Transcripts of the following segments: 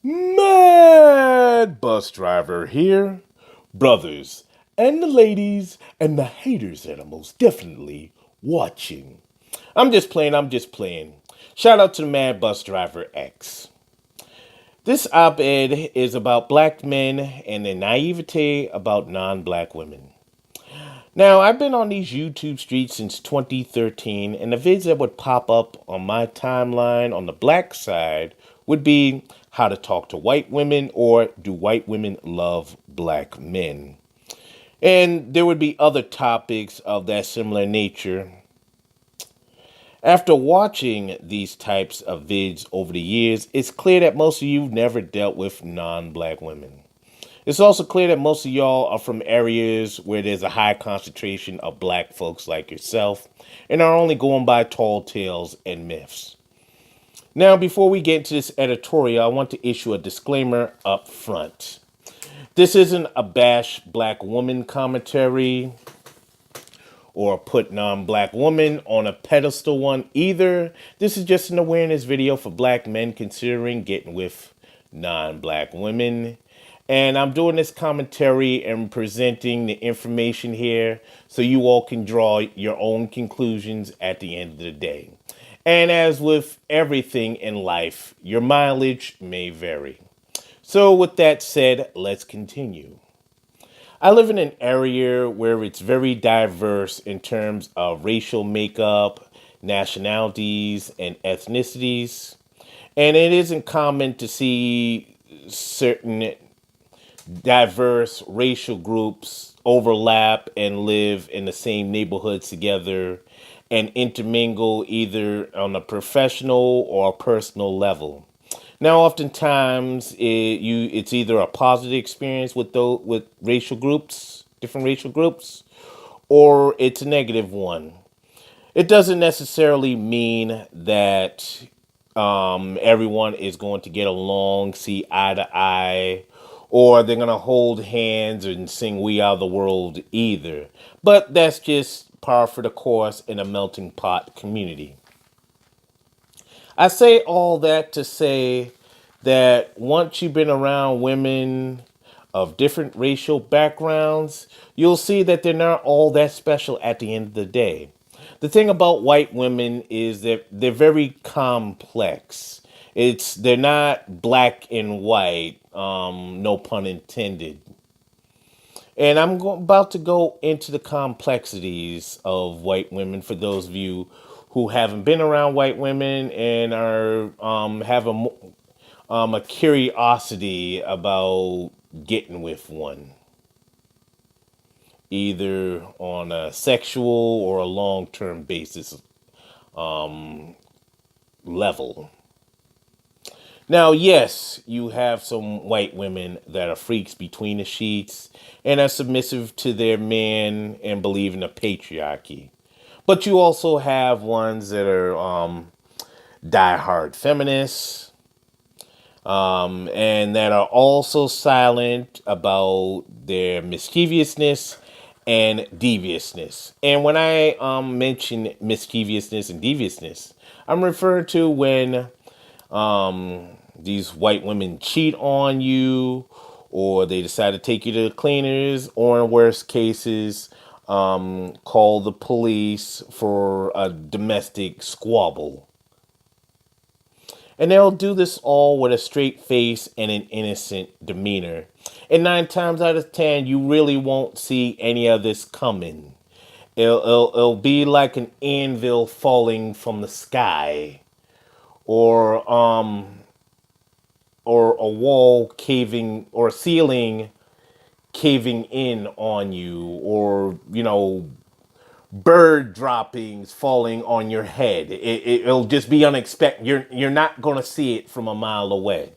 Mad bus driver here. Brothers and the ladies and the haters that are most definitely watching. I'm just playing. Shout out to the Mad Bus Driver X. This op ed is about black men and their naivety about non black women. Now, I've been on these YouTube streets since 2013, and the vids that would pop up on my timeline on the black side would be how to talk to white women or do white women love black men? And there would be other topics of that similar nature. After watching these types of vids over the years, it's clear that most of you never dealt with non black women. It's also clear that most of y'all are from areas where there's a high concentration of black folks like yourself and are only going by tall tales and myths. Now, before we get into this editorial, I want to issue a disclaimer up front. This isn't a bash black woman commentary or put non-black woman on a pedestal one either. This is just an awareness video for black men considering getting with non-black women. And I'm doing this commentary and presenting the information here so you all can draw your own conclusions at the end of the day. And as with everything in life, your mileage may vary. So with that said, let's continue. I live in an area where it's very diverse in terms of racial makeup, nationalities, and ethnicities. And it isn't common to see certain diverse racial groups overlap and live in the same neighborhoods together and intermingle either on a professional or a personal level. Now, oftentimes, it's either a positive experience with racial groups, different racial groups, or it's a negative one. It doesn't necessarily mean that everyone is going to get along, see eye to eye, or they're going to hold hands and sing "We Are the World" either. But that's just par for the course in a melting pot community. I say all that to say that once you've been around women of different racial backgrounds, you'll see that they're not all that special at the end of the day. The thing about white women is that they're very complex. They're not black and white, no pun intended. And about to go into the complexities of white women for those of you who haven't been around white women and are have a curiosity about getting with one, either on a sexual or a long term basis level. Now, yes, you have some white women that are freaks between the sheets and are submissive to their man and believe in the patriarchy. But you also have ones that are diehard feminists and that are also silent about their mischievousness and deviousness. And when I mention mischievousness and deviousness, I'm referring to when these white women cheat on you, or they decide to take you to the cleaners, or in worst cases, call the police for a domestic squabble. And they'll do this all with a straight face and an innocent demeanor. And 9 times out of 10, you really won't see any of this coming. It'll be like an anvil falling from the sky, or or a wall caving or a ceiling caving in on you, or bird droppings falling on your head. It'll just be unexpected. You're not going to see it from a mile away.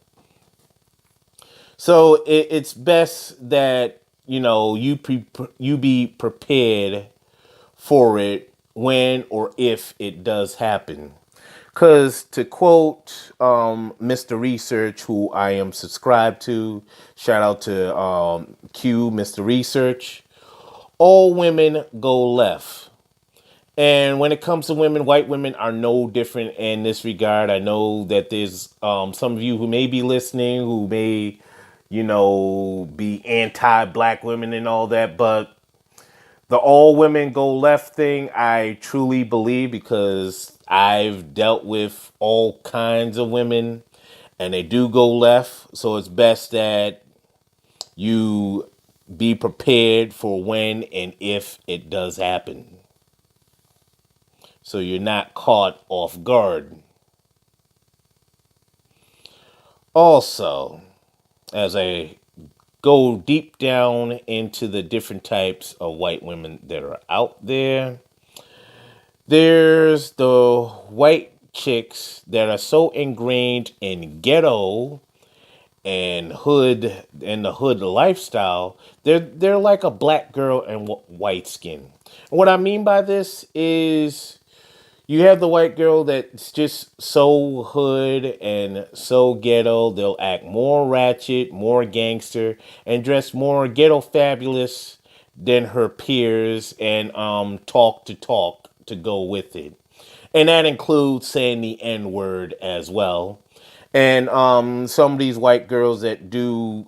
So it's best that you be prepared for it when or if it does happen. Because to quote Mr. Research, who I am subscribed to, shout out to Q, Mr. Research, all women go left. And when it comes to women, white women are no different in this regard. I know that there's some of you who may be listening who may, be anti-black women and all that, but the all women go left thing, I truly believe because I've dealt with all kinds of women and they do go left. So it's best that you be prepared for when and if it does happen. So you're not caught off guard. Also, as I go deep down into the different types of white women that are out there, there's the white chicks that are so ingrained in ghetto and hood and the hood lifestyle. They're like a black girl and white skin. And what I mean by this is you have the white girl that's just so hood and so ghetto. They'll act more ratchet, more gangster, and dress more ghetto fabulous than her peers and talk to go with it. And that includes saying the N word as well. And some of these white girls that do,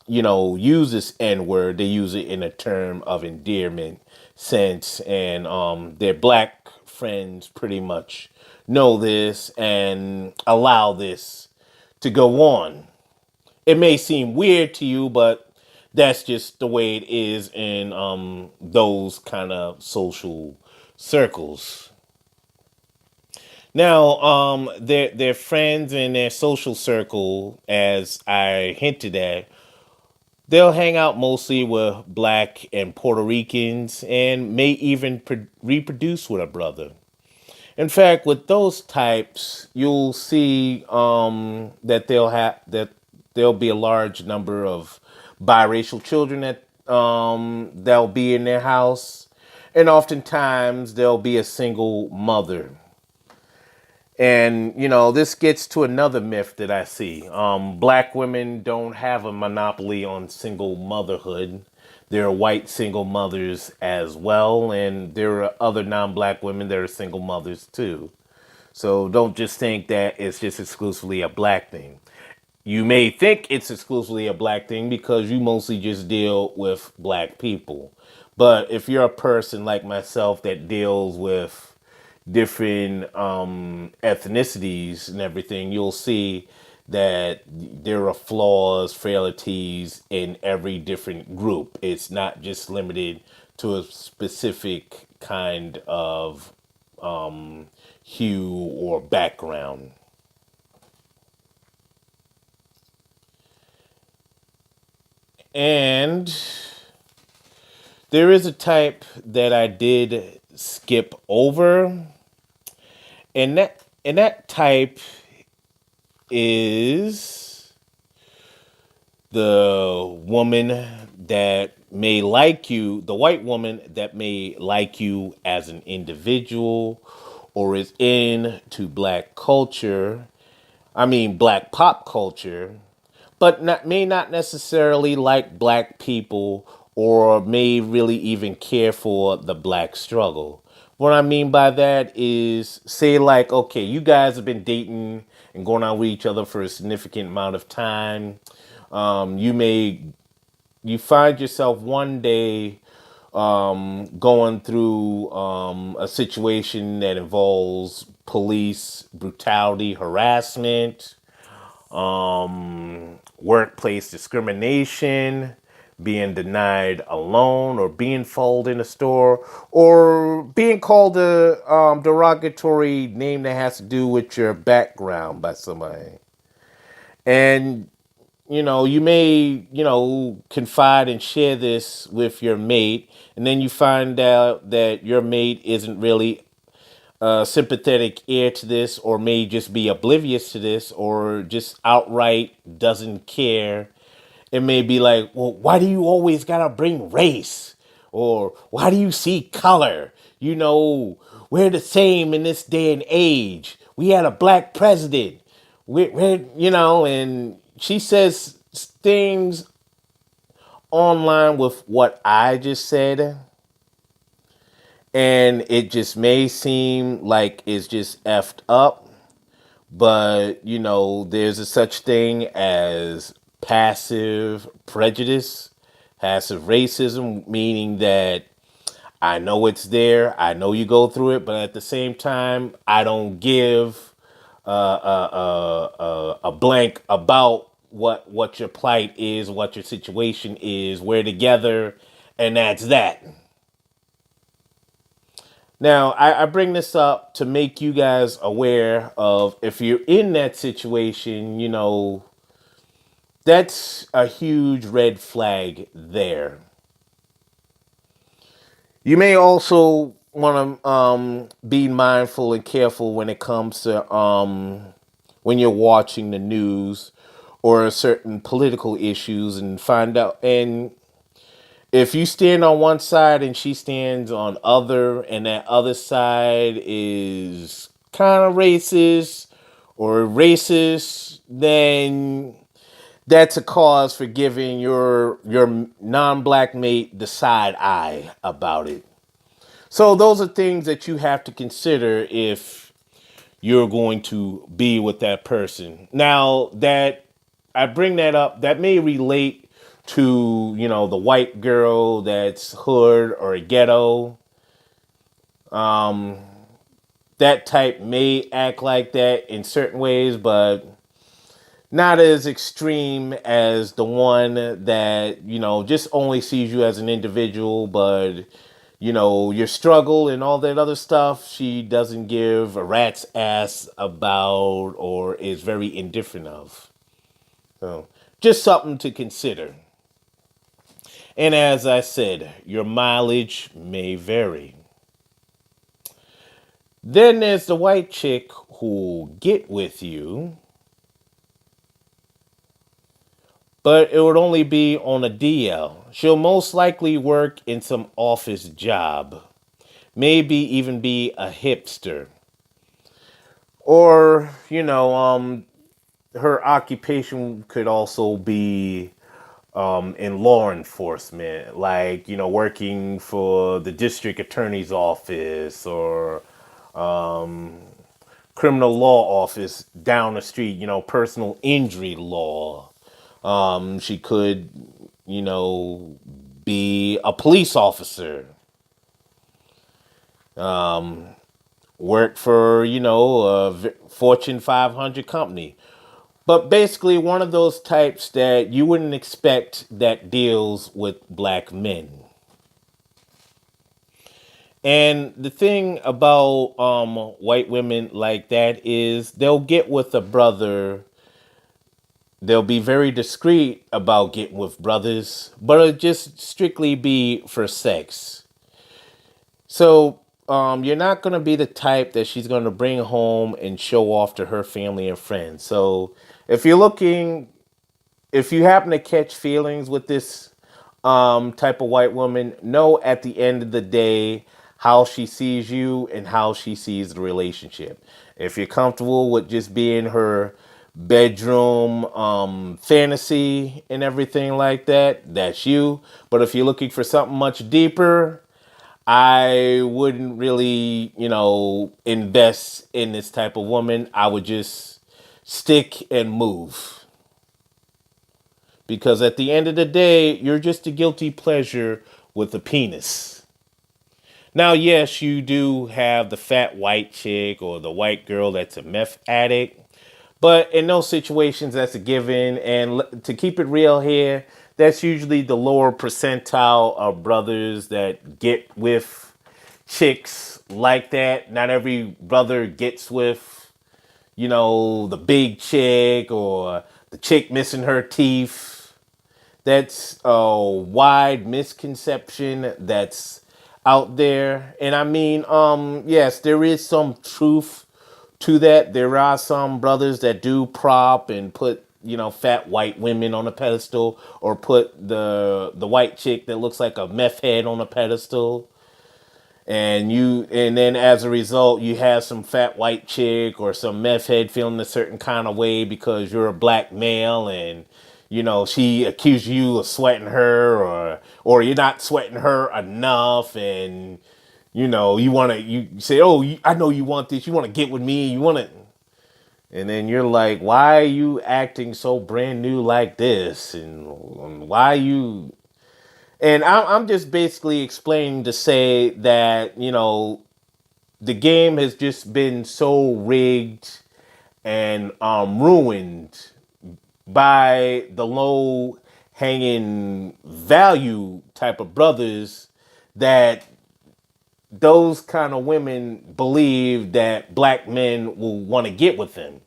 use this N word, they use it in a term of endearment sense. And their black friends pretty much know this and allow this to go on. It may seem weird to you, but that's just the way it is in those kind of social circles. Now, their friends in their social circle, as I hinted at, they'll hang out mostly with black and Puerto Ricans, and may even reproduce with a brother. In fact, with those types, you'll see that there'll be a large number of biracial children that that'll be in their house, and oftentimes there'll be a single mother. And this gets to another myth that I see. Black women don't have a monopoly on single motherhood. There are white single mothers as well, and there are other non-black women that are single mothers too. So don't just think that it's just exclusively a black thing. You may think it's exclusively a black thing because you mostly just deal with black people. But if you're a person like myself that deals with different ethnicities and everything, you'll see that there are flaws, frailties in every different group. It's not just limited to a specific kind of hue or background. And there is a type that I did skip over, and that type is the woman that may like you, the white woman that may like you as an individual or is into black culture. I mean, black pop culture, but may not necessarily like black people or may really even care for the black struggle. What I mean by that is, say, like, okay, you guys have been dating and going out with each other for a significant amount of time. You find yourself one day going through a situation that involves police brutality, harassment, workplace discrimination, being denied a loan, or being followed in a store, or being called a derogatory name that has to do with your background by somebody. And you may, confide and share this with your mate, and then you find out that your mate isn't really sympathetic ear to this, or may just be oblivious to this, or just outright doesn't care. It may be like, well, why do you always gotta bring race? Or why do you see color? We're the same in this day and age. We had a black president. And she says things online with what I just said. And it just may seem like it's just effed up, but there's a such thing as passive prejudice, passive racism, meaning that I know it's there, I know you go through it, but at the same time, I don't give a blank about what your plight is, what your situation is. We're together, and that's that. Now, I bring this up to make you guys aware of if you're in that situation, that's a huge red flag there. You may also want to be mindful and careful when it comes to when you're watching the news or certain political issues and find out. And if you stand on one side and she stands on other, and that other side is kind of racist or racist, then that's a cause for giving your non-black mate the side eye about it. So those are things that you have to consider if you're going to be with that person. Now that I bring that up, that may relate to, the white girl that's hood or a ghetto. That type may act like that in certain ways, but not as extreme as the one that, just only sees you as an individual, but your struggle and all that other stuff, she doesn't give a rat's ass about or is very indifferent of. So, just something to consider. And as I said, your mileage may vary. Then there's the white chick who'll get with you, but it would only be on a DL. She'll most likely work in some office job, maybe even be a hipster. Or, her occupation could also be in law enforcement, like, working for the district attorney's office or criminal law office down the street, personal injury law. She could, be a police officer, work for, a Fortune 500 company. But basically, one of those types that you wouldn't expect that deals with black men. And the thing about white women like that is they'll get with a brother. They'll be very discreet about getting with brothers, but it'll just strictly be for sex. So you're not going to be the type that she's going to bring home and show off to her family and friends. So if you're looking, if you happen to catch feelings with this type of white woman, know at the end of the day how she sees you and how she sees the relationship. If you're comfortable with just being her bedroom fantasy and everything like that, that's you. But if you're looking for something much deeper, I wouldn't really, invest in this type of woman. I would just stick and move. Because at the end of the day, you're just a guilty pleasure with a penis. Now, yes, you do have the fat white chick or the white girl that's a meth addict. But in those situations, that's a given. And to keep it real here, that's usually the lower percentile of brothers that get with chicks like that. Not every brother gets with, the big chick or the chick missing her teeth. That's a wide misconception that's out there. And I mean, yes, there is some truth to that. There are some brothers that do prop and put, fat white women on a pedestal, or put the white chick that looks like a meth head on a pedestal. And then as a result, you have some fat white chick or some meth head feeling a certain kind of way because you're a black male, and she accused you of sweating her, or you're not sweating her enough, and You want to, you say, oh, I know you want this. You want to get with me. You want to, and then you're like, why are you acting so brand new like this? And why you, and I'm just basically explaining to say that, the game has just been so rigged and ruined by the low hanging value type of brothers that those kind of women believe that black men will want to get with them,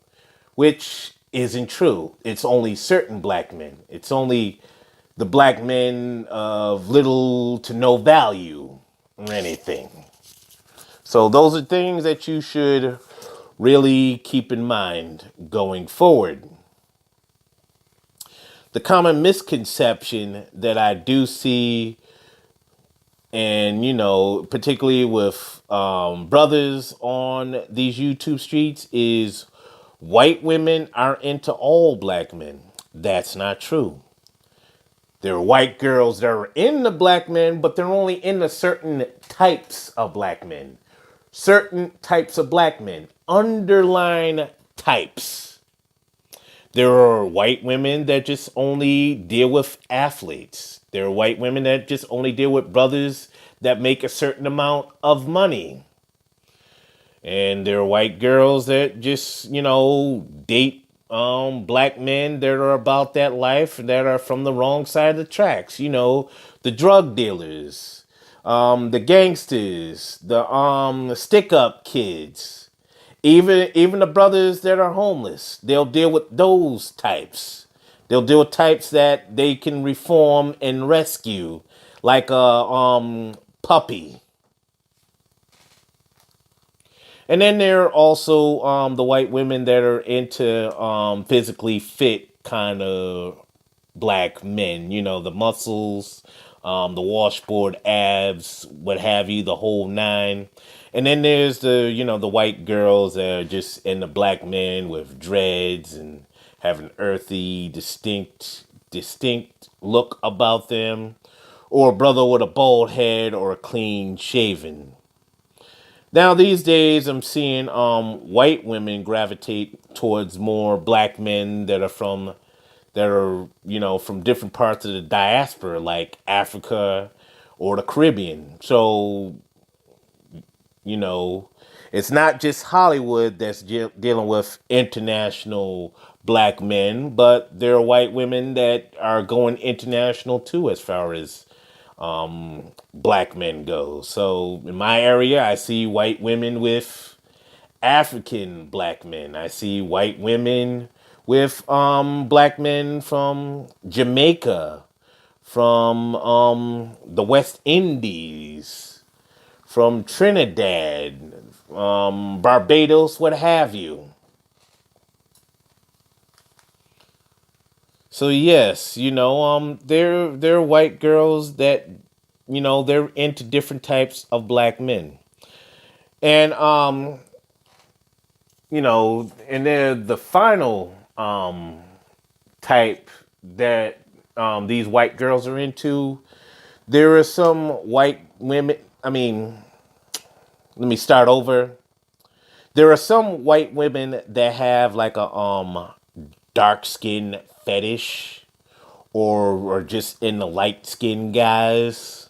which isn't true. It's only certain black men. It's only the black men of little to no value or anything. So those are things that you should really keep in mind going forward. The common misconception that I do see, and particularly with brothers on these YouTube streets, is white women aren't into all black men. That's not true. There are white girls that are into black men, but they're only into certain types of black men. Certain types of black men. Underline types. There are white women that just only deal with athletes. There are white women that just only deal with brothers that make a certain amount of money. And there are white girls that just, date black men that are about that life, that are from the wrong side of the tracks. The drug dealers, the gangsters, the stick up kids. Even the brothers that are homeless, they'll deal with those types. They'll deal with types that they can reform and rescue, like a puppy. And then there are also the white women that are into physically fit kind of black men. The muscles, the washboard abs, what have you, the whole nine. And then there's the white girls that are just into black men with dreads and have an earthy, distinct look about them, or a brother with a bald head or a clean shaven. Now these days, I'm seeing white women gravitate towards more black men that are from different parts of the diaspora, like Africa or the Caribbean. So you know, it's not just Hollywood that's dealing with international black men, but there are white women that are going international too, as far as black men go. So in my area, I see white women with African black men. I see white women with black men from Jamaica, from the West Indies, from Trinidad, Barbados, what have you. So yes, there are white girls that they're into different types of black men, and and then the final type that these white girls are into. There are some white women. I mean, let me start over. There are some white women that have like a dark skin fetish, or just in the light skin guys.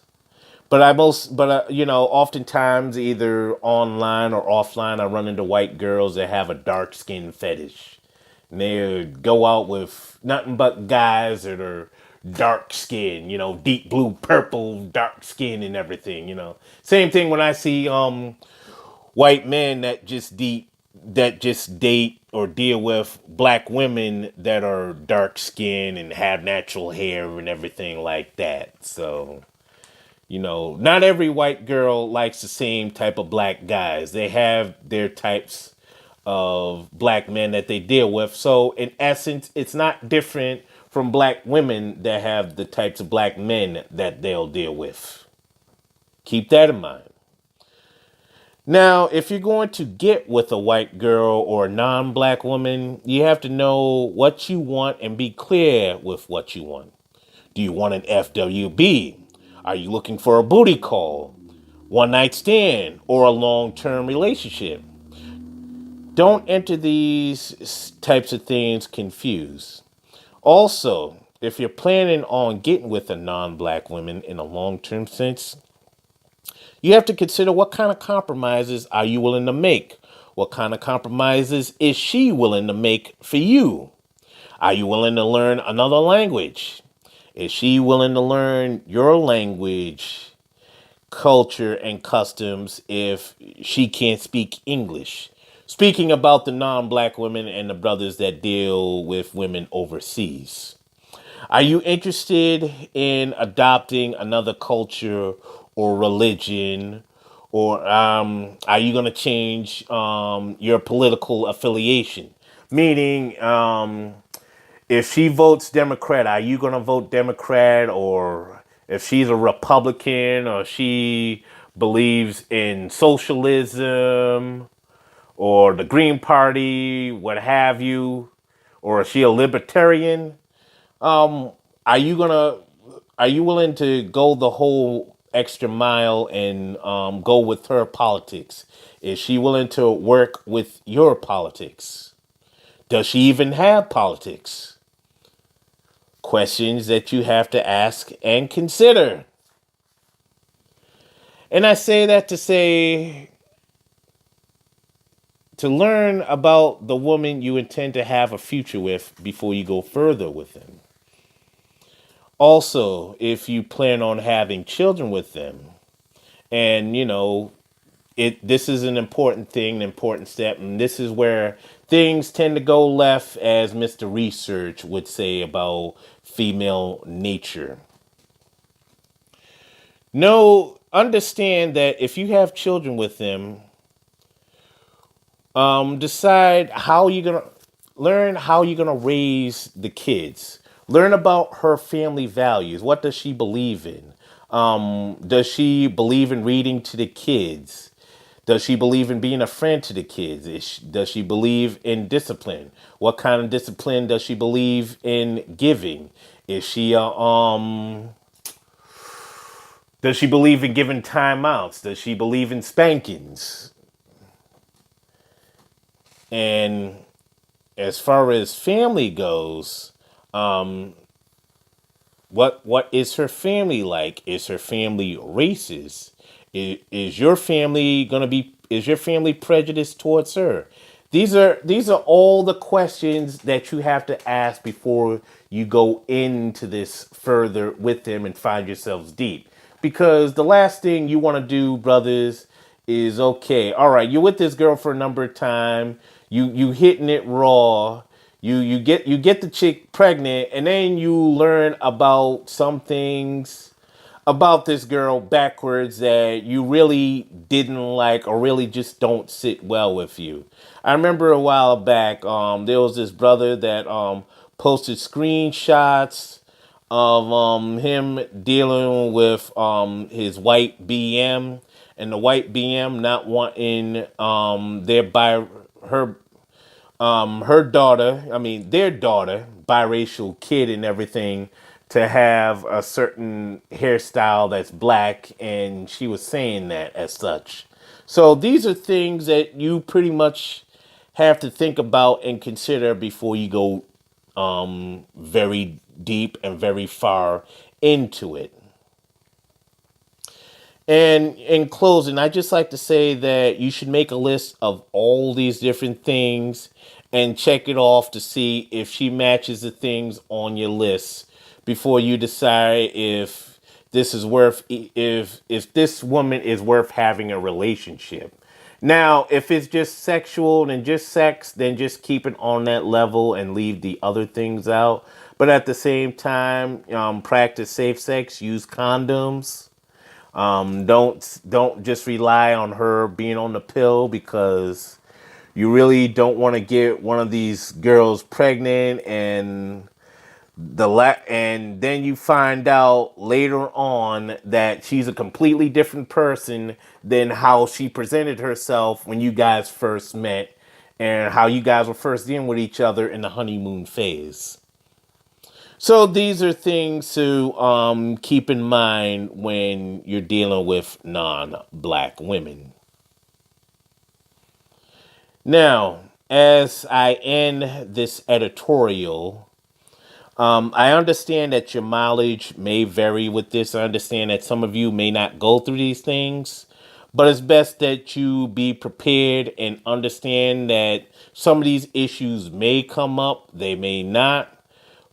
But oftentimes either online or offline, I run into white girls that have a dark skin fetish. And they go out with nothing but guys that are dark skin, deep blue, purple, dark skin and everything. Same thing when I see white men that just date or deal with black women that are dark skinned and have natural hair and everything like that. So, not every white girl likes the same type of black guys. They have their types of black men that they deal with. So, in essence, it's not different from black women that have the types of black men that they'll deal with. Keep that in mind. Now, if you're going to get with a white girl or a non black woman, you have to know what you want and be clear with what you want. Do you want an FWB? Are you looking for a booty call? one night stand, or a long term relationship. Don't enter these types of things confused. Also, if you're planning on getting with a non black woman in a long term sense, you have to consider what kind of compromises are you willing to make? What kind of compromises is she willing to make for you? Are you willing to learn another language? Is she willing to learn your language, culture, and customs if she can't speak English? Speaking about the non black women and the brothers that deal with women overseas. Are you interested in adopting another culture or religion? Or are you going to change your political affiliation? Meaning, if she votes Democrat, are you going to vote Democrat? Or if she's a Republican or she believes in socialism or the Green Party, what have you, or is she a libertarian? Are you gonna are you willing to go the whole extra mile and go with her politics? Is she willing to work with your politics? Does she even have politics? Questions that you have to ask and consider. And I say that to say to learn about the woman you intend to have a future with before you go further with them. Also, if you plan on having children with them, and this is an important thing, an important step, and this is where things tend to go left, as Mr. Research would say about female nature. No, understand that if you have children with them, decide how you're gonna learn how you're gonna raise the kids. Learn about her family values. What does she believe in? Does she believe in reading to the kids? Does she believe in being a friend to the kids? Does she believe in discipline? What kind of discipline does she believe in giving? Is she does she believe in giving timeouts? Does she believe in spankings? And as far as family goes, what is her family like? Is her family racist? Is your family gonna be? Is your family prejudiced towards her? These are all the questions that you have to ask before you go into this further with them and find yourselves deep. Because the last thing you want to do, brothers, is okay. All right, you're with this girl for a number of time. You hitting it raw. You get the chick pregnant, and then you learn about some things about this girl backwards that you really didn't like or really just don't sit well with you. I remember a while back, there was this brother that posted screenshots of him dealing with his white BM, and the white BM not wanting her her daughter, I mean their daughter, biracial kid and everything, to have a certain hairstyle that's black, and she was saying that as such. So these are things that you pretty much have to think about and consider before you go very deep and very far into it. And in closing, I just like to say that you should make a list of all these different things and check it off to see if she matches the things on your list before you decide if this is worth if this woman is worth having a relationship. Now, if it's just sexual and just sex, then just keep it on that level and leave the other things out. But at the same time, practice safe sex, use condoms. Don't just rely on her being on the pill, because you really don't want to get one of these girls pregnant, and and then you find out later on that she's a completely different person than how she presented herself when you guys first met and how you guys were first dealing with each other in the honeymoon phase. So these are things to keep in mind when you're dealing with non-black women. Now, as I end this editorial, I understand that your mileage may vary with this. I understand that some of you may not go through these things, but it's best that you be prepared and understand that some of these issues may come up, they may not,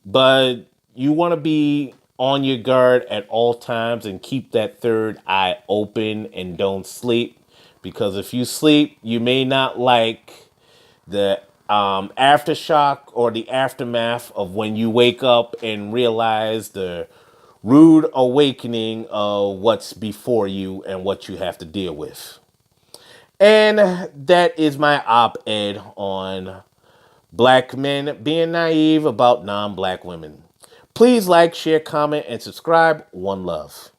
but you want to be on your guard at all times and keep that third eye open and don't sleep. Because if you sleep, you may not like the aftershock or the aftermath of when you wake up and realize the rude awakening of what's before you and what you have to deal with. And that is my op ed on black men being naive about non black women. Please like, share, comment, and subscribe. One love.